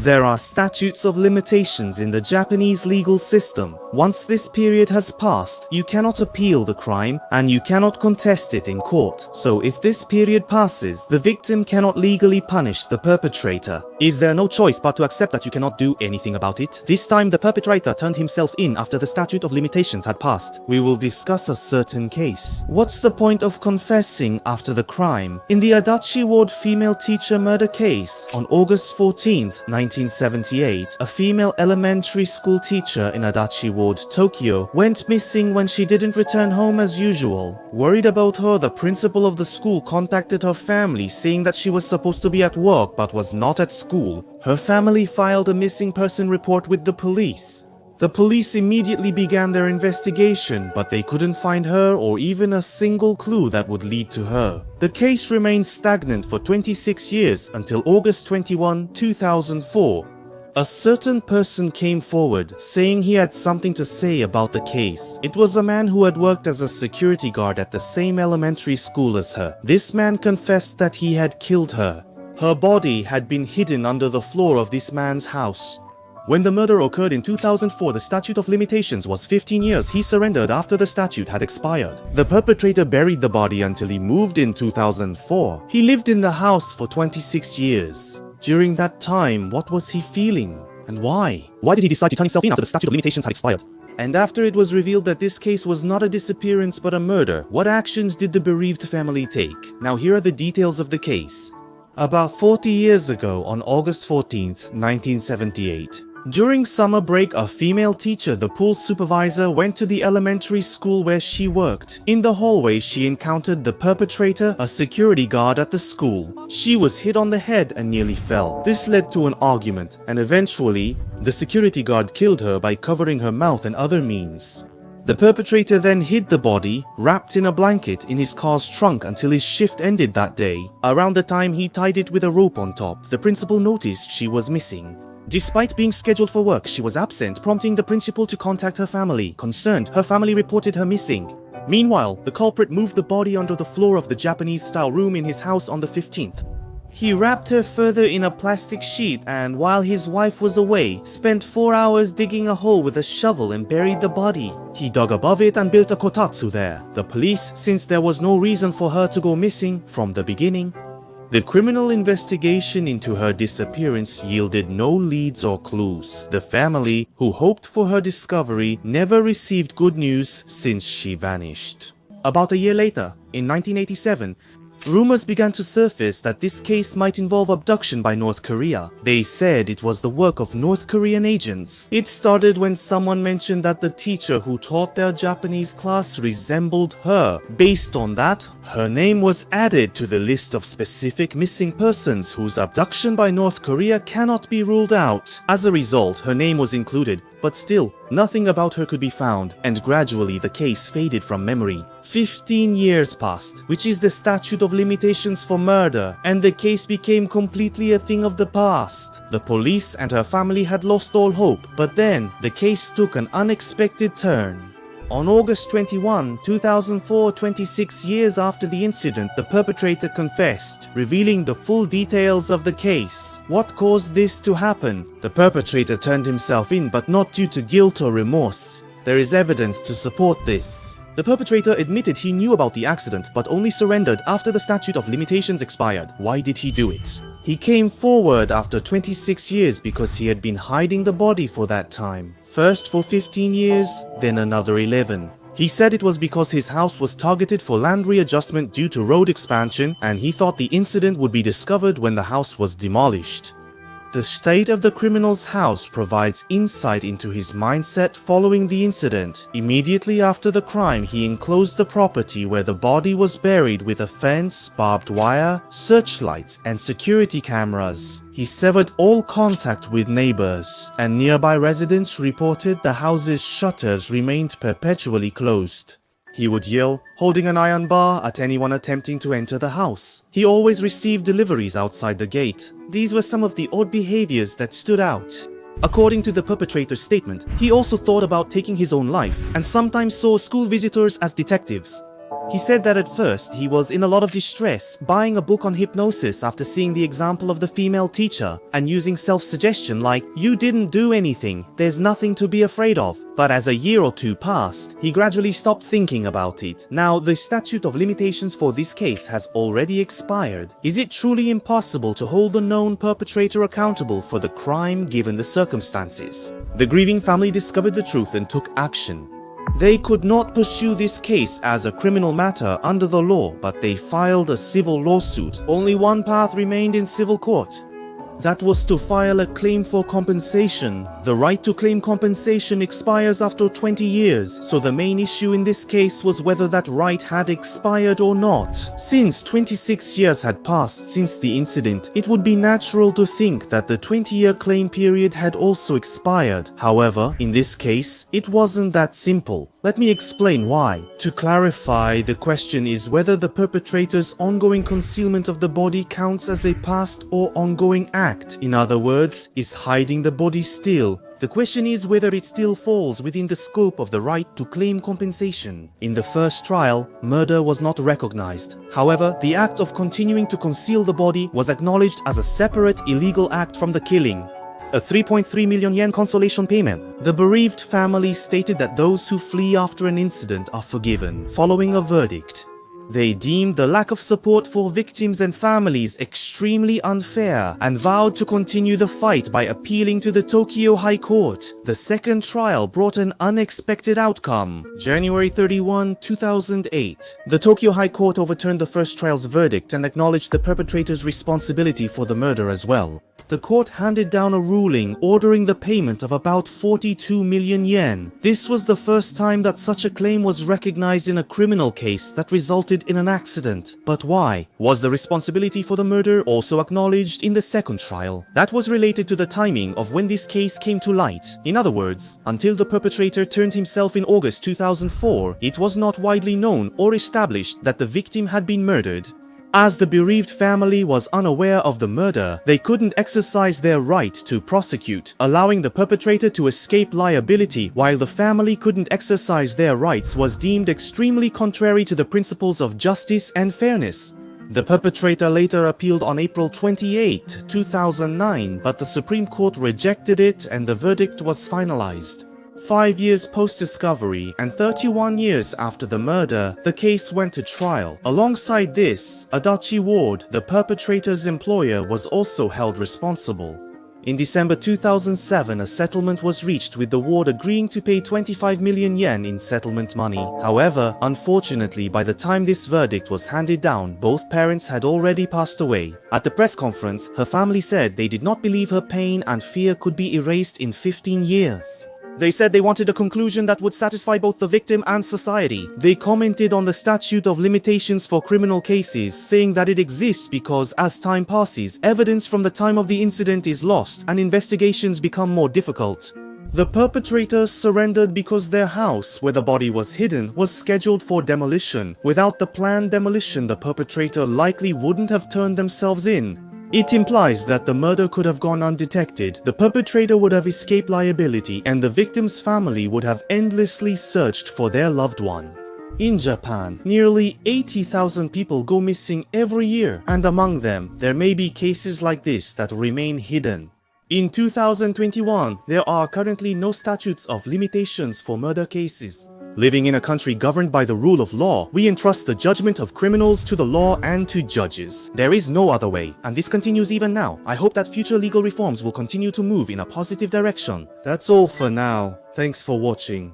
There are statutes of limitations in the Japanese legal system. Once this period has passed, you cannot appeal the crime and you cannot contest it in court. So if this period passes, the victim cannot legally punish the perpetrator. Is there no choice but to accept that you cannot do anything about it? This time the perpetrator turned himself in after the statute of limitations had passed. We will discuss a certain case. What's the point of confessing after the crime? In the Adachi Ward female teacher murder case, on August 14th, 1978, a female elementary school teacher in Adachi Ward, Tokyo, went missing when she didn't return home as usual. Worried about her, the principal of the school contacted her family saying that she was supposed to be at work but was not at school. Her family filed a missing person report with the police. The police immediately began their investigation, but they couldn't find her or even a single clue that would lead to her. The case remained stagnant for 26 years until August 21, 2004. A certain person came forward, saying he had something to say about the case. It was a man who had worked as a security guard at the same elementary school as her. This man confessed that he had killed her. Her body had been hidden under the floor of this man's house. When the murder occurred in 2004, the statute of limitations was 15 years. He surrendered after the statute had expired. The perpetrator buried the body until he moved in 2004. He lived in the house for 26 years. During that time, what was he feeling? And why? Why did he decide to turn himself in after the statute of limitations had expired? And after it was revealed that this case was not a disappearance but a murder, what actions did the bereaved family take? Now here are the details of the case. About 40 years ago, on August 14th, 1978, during summer break, a female teacher, the pool supervisor, went to the elementary school where she worked. In the hallway, she encountered the perpetrator, a security guard at the school. She was hit on the head and nearly fell. This led to an argument, and eventually, the security guard killed her by covering her mouth and other means. The perpetrator then hid the body, wrapped in a blanket, in his car's trunk until his shift ended that day. Around the time he tied it with a rope on top, the principal noticed she was missing. Despite being scheduled for work, she was absent, prompting the principal to contact her family. Concerned, her family reported her missing. Meanwhile, the culprit moved the body under the floor of the Japanese-style room in his house on the 15th. He wrapped her further in a plastic sheet and, while his wife was away, spent 4 hours digging a hole with a shovel and buried the body. He dug above it and built a kotatsu there. The police, since there was no reason for her to go missing from the beginning, the criminal investigation into her disappearance yielded no leads or clues. The family, who hoped for her discovery, never received good news since she vanished. About a year later, in 1987, rumors began to surface that this case might involve abduction by North Korea. They said it was the work of North Korean agents. It started when someone mentioned that the teacher who taught their Japanese class resembled her. Based on that, her name was added to the list of specific missing persons whose abduction by North Korea cannot be ruled out. As a result, her name was included. But still, nothing about her could be found, and gradually the case faded from memory. 15 years passed, which is the statute of limitations for murder, and the case became completely a thing of the past. The police and her family had lost all hope, but then the case took an unexpected turn. On August 21, 2004, 26 years after the incident, the perpetrator confessed, revealing the full details of the case. What caused this to happen? The perpetrator turned himself in, but not due to guilt or remorse. There is evidence to support this. The perpetrator admitted he knew about the accident, but only surrendered after the statute of limitations expired. Why did he do it? He came forward after 26 years because he had been hiding the body for that time. First for 15 years, then another 11. He said it was because his house was targeted for land readjustment due to road expansion, and he thought the incident would be discovered when the house was demolished. The state of the criminal's house provides insight into his mindset following the incident. Immediately after the crime, he enclosed the property where the body was buried with a fence, barbed wire, searchlights, and security cameras. He severed all contact with neighbors, and nearby residents reported the house's shutters remained perpetually closed. He would yell, holding an iron bar, at anyone attempting to enter the house. He always received deliveries outside the gate. These were some of the odd behaviors that stood out. According to the perpetrator's statement, he also thought about taking his own life, and sometimes saw school visitors as detectives. He said that at first he was in a lot of distress, buying a book on hypnosis after seeing the example of the female teacher and using self-suggestion like, "You didn't do anything, there's nothing to be afraid of." But as a year or two passed, he gradually stopped thinking about it. Now, the statute of limitations for this case has already expired. Is it truly impossible to hold the known perpetrator accountable for the crime given the circumstances? The grieving family discovered the truth and took action. They could not pursue this case as a criminal matter under the law, but they filed a civil lawsuit. Only one path remained in civil court. That was to file a claim for compensation. The right to claim compensation expires after 20 years, so the main issue in this case was whether that right had expired or not. Since 26 years had passed since the incident, it would be natural to think that the 20-year claim period had also expired. However, in this case, it wasn't that simple. Let me explain why. To clarify, the question is whether the perpetrator's ongoing concealment of the body counts as a past or ongoing act. In other words, is hiding the body still? The question is whether it still falls within the scope of the right to claim compensation. In the first trial, murder was not recognized. However, the act of continuing to conceal the body was acknowledged as a separate illegal act from the killing. A 3.3 million yen consolation payment. The bereaved family stated that those who flee after an incident are forgiven, following a verdict. They deemed the lack of support for victims and families extremely unfair and vowed to continue the fight by appealing to the Tokyo High Court. The second trial brought an unexpected outcome. January 31, 2008. The Tokyo High Court overturned the first trial's verdict and acknowledged the perpetrator's responsibility for the murder as well. The court handed down a ruling ordering the payment of about 42 million yen. This was the first time that such a claim was recognized in a criminal case that resulted in an accident. But why? Was the responsibility for the murder also acknowledged in the second trial? That was related to the timing of when this case came to light. In other words, until the perpetrator turned himself in August 2004, it was not widely known or established that the victim had been murdered. As the bereaved family was unaware of the murder, they couldn't exercise their right to prosecute, allowing the perpetrator to escape liability while the family couldn't exercise their rights was deemed extremely contrary to the principles of justice and fairness. The perpetrator later appealed on April 28, 2009, but the Supreme Court rejected it and the verdict was finalized. 5 years post-discovery and 31 years after the murder, the case went to trial. Alongside this, Adachi Ward, the perpetrator's employer, was also held responsible. In December 2007, a settlement was reached with the ward agreeing to pay 25 million yen in settlement money. However, unfortunately, by the time this verdict was handed down, both parents had already passed away. At the press conference, her family said they did not believe her pain and fear could be erased in 15 years. They said they wanted a conclusion that would satisfy both the victim and society. They commented on the statute of limitations for criminal cases, saying that it exists because as time passes, evidence from the time of the incident is lost and investigations become more difficult. The perpetrators surrendered because their house, where the body was hidden, was scheduled for demolition. Without the planned demolition, the perpetrator likely wouldn't have turned themselves in. It implies that the murder could have gone undetected, the perpetrator would have escaped liability, and the victim's family would have endlessly searched for their loved one. In Japan, nearly 80,000 people go missing every year, and among them, there may be cases like this that remain hidden. In 2021, there are currently no statutes of limitations for murder cases. Living in a country governed by the rule of law, we entrust the judgment of criminals to the law and to judges. There is no other way, and this continues even now. I hope that future legal reforms will continue to move in a positive direction. That's all for now. Thanks for watching.